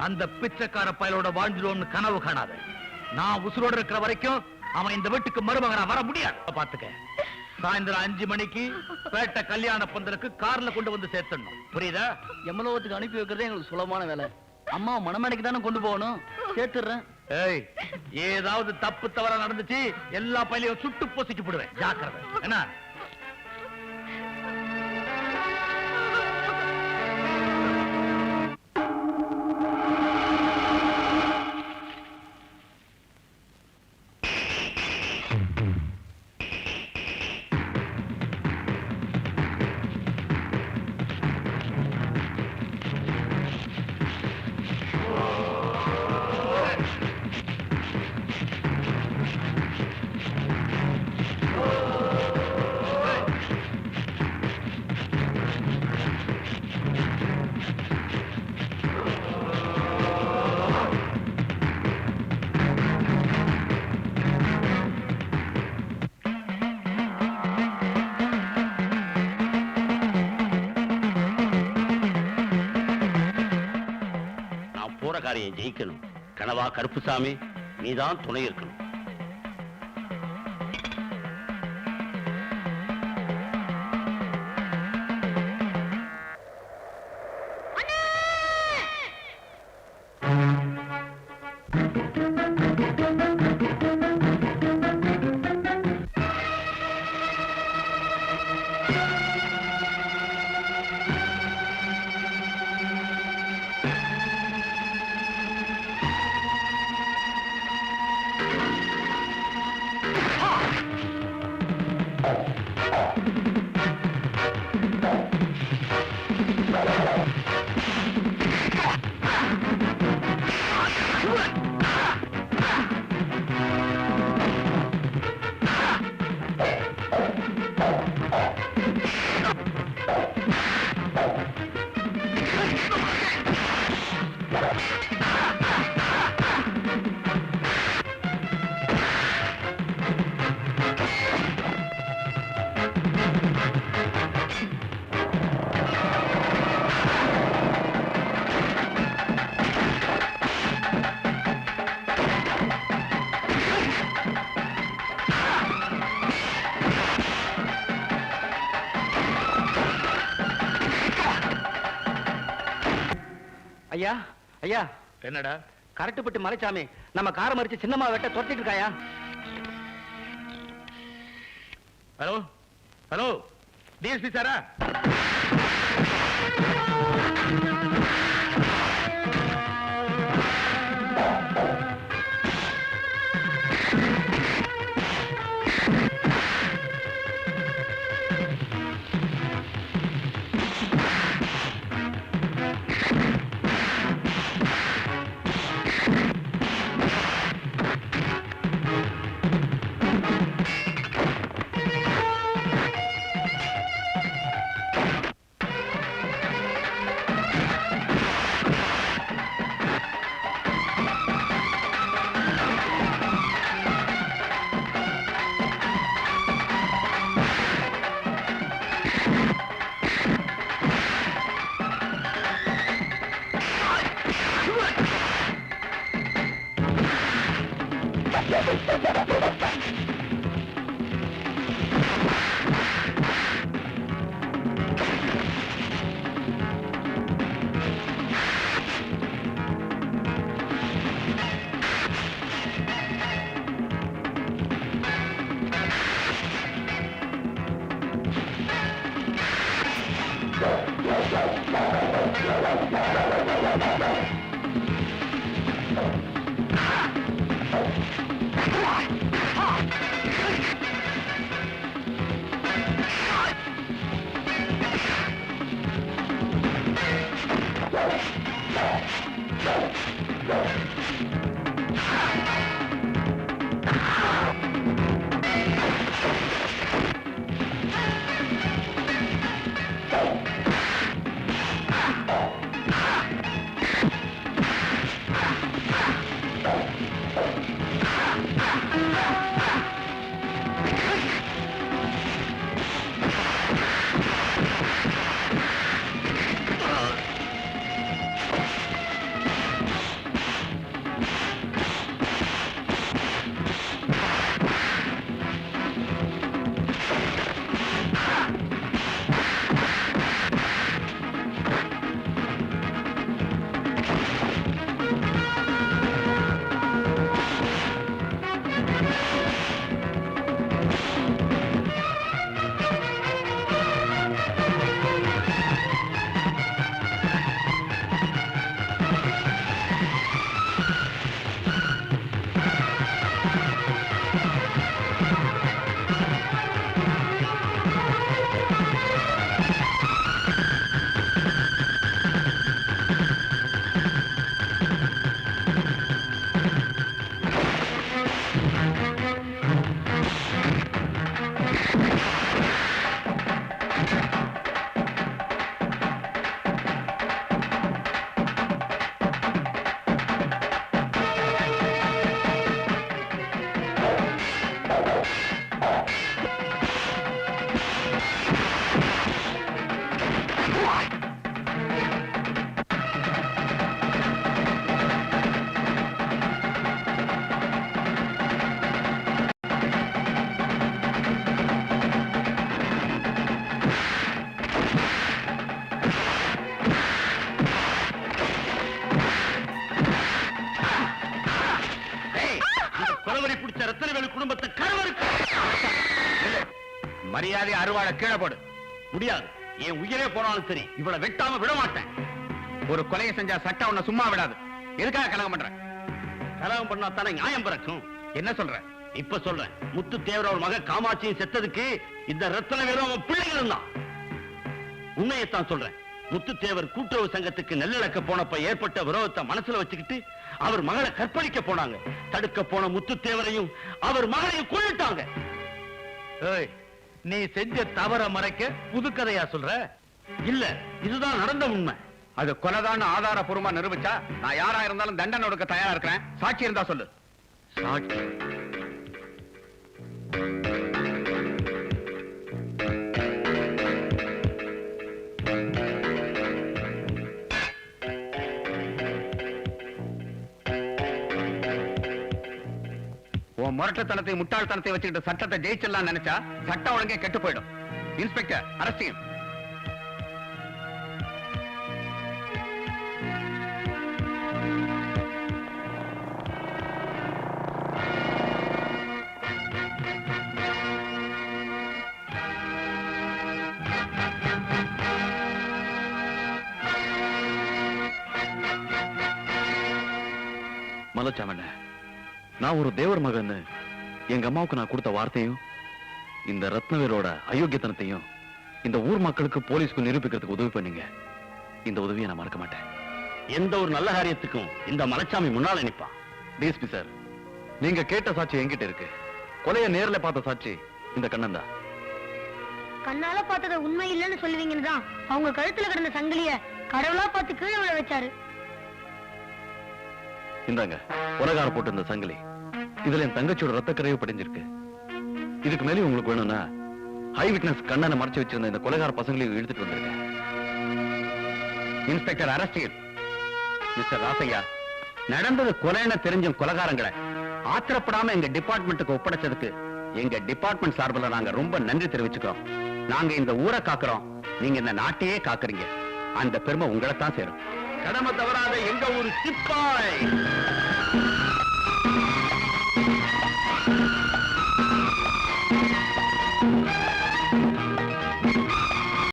அந்த பிச்சைக்கார பயலோட வாழ்ந்துடும் கனவு காணாத. நான் உசுரோடு இருக்கிற வரைக்கும் அவன் இந்த வீட்டுக்கு மருமகனா வர முடியாது. பாத்துக்க, சாயந்தரம் 5 மணிக்கு பேட்டை கல்யாண பந்தலுக்கு கார்ல கொண்டு வந்து சேர்த்தணும். புரியுதா? எம்மலோகத்துக்கு அனுப்பி வைக்கிறதே எங்களுக்கு சுலபமான வேலை. அம்மா மணமேடைக்கு தானே கொண்டு போகணும். சேர்த்துறேன். ஏய், ஏதாவது தப்பு தவறா நடந்துச்சு எல்லா பையிலையும் சுட்டு பொசிச்சு போடுவேன். ஜாக்கிரதை. என்ன? ஜெயிக்கணும். கனவா கருப்புசாமி, நீதான் துணை இருக்கணும். ஐயா, ஐயா. என்னடா? கரட்டுப்பட்டு மலைச்சாமி நம்ம காரை மறிச்சு சின்னம்மா வெட்ட துரத்திட்டு இருக்காயா? ஹலோ ஹலோ, டிஎஸ்பி சாரா? மரியாதை அருவாளை கீழே போடு. முடியாது. என் உயிரே போனாலும் சரி இவளை வெட்டாம விட மாட்டேன். ஒரு கொலையை செஞ்சா சட்டம் உன்னை சும்மா விடாது. எதுக்காக கலகம் பண்ற? கலகம் பண்ணா தானே நியாயம் பிறக்கும். என்ன சொல்ற? இப்ப சொல்றேன். முத்து தேவரோட மக காமாட்சியும் செத்ததுக்கு இந்த ரத்தன வீரம் அவன் பிள்ளைகள் தான். உண்மையைத்தான் சொல்றேன். முத்து தேவர் கூட்டுறவு சங்கத்துக்கு நெல்லளக்க போனப்ப ஏற்பட்ட விரோதத்தை மனசுல வச்சுக்கிட்டு அவர் மகளை கற்பழிக்க போனாங்க. தடுக்க போன முத்து தேவரையும் அவர் மகளையும் கொன்னுட்டாங்க. ஏய், நீ செஞ்ச தவற மறைக்க புதுக்கதையா சொல்ற? இல்ல, இதுதான் நடந்த உண்மை. அது கொலைதான் ஆதாரபூர்வமா நிரூபிச்சா நான் யாரா இருந்தாலும் தண்டனை கொடுக்க தயாரா இருக்கிறேன். சாட்சி இருந்தா சொல்லு. சாட்சி? உன் முரட்டுத்தனத்தை முட்டாள்தனத்தை வச்சுக்கிட்டு சட்டத்தை ஜெயிச்சிடலாம் நினைச்சா சட்டம் ஒழுங்கே கெட்டு போயிடும். இன்ஸ்பெக்டர், அரஸ்ட் செய்யும். மலச்சாமண்ண, நான் ஒரு தேவர் மகன்னு எங்க அம்மாவுக்கு நான் கொடுத்த வார்த்தையும் இந்த ரத்னவேரோட அயோக்கியத்தனத்தையும் இந்த ஊர் மக்களுக்கு போலீஸ்க்கு நிரூபிக்கிறதுக்கு உதவி பண்ணீங்க. இந்த உதவியை நான் மறக்க மாட்டேன். எந்த ஒரு நல்ல காரியத்துக்கும் இந்த மலைச்சாமி முன்னால நிப்பான். டிஎஸ்பி சார், நீங்க கேட்ட சாட்சி என்கிட்ட இருக்கு. கொலையை நேர்ல பார்த்த சாட்சி இந்த கண்ணன் தான். கண்ணால பார்த்தத உண்மை இல்லைன்னு சொல்லுவீங்கன்னு தான் அவங்க கழுத்துல கிடந்த சங்கிலிய கடவுளா பார்த்து கீழே விழ வச்சாரு. இந்தாங்க கொலைகார போட்டு இந்த சங்கிலி. இதுல என் தங்கச்சியோட ரத்த கரைவு படிஞ்சிருக்கு. இதுக்கு மேலே உங்களுக்கு வேணும்னா ஐ விட்னஸ் கண்ணனை மறைச்சு வச்சிருந்த இந்த கொலைகார பசங்களையும் எடுத்துட்டு வந்திருக்கேன். Inspector, arrest. மிஸ்டர் ராசையா, நடந்தது கொலைன்னு தெரிஞ்சும் கொலைகாரங்களை ஆத்திரப்படாம எங்க டிபார்ட்மெண்ட்டுக்கு ஒப்படைச்சதுக்கு எங்க டிபார்ட்மெண்ட் சார்பில் நாங்க ரொம்ப நன்றி தெரிவிச்சுக்கிறோம். நாங்க இந்த ஊரை காக்குறோம், நீங்க இந்த நாட்டையே காக்குறீங்க. அந்த பெருமை உங்களை தான் சேரும். கடமை தவறாத எங்க ஊர் சிப்பாய்.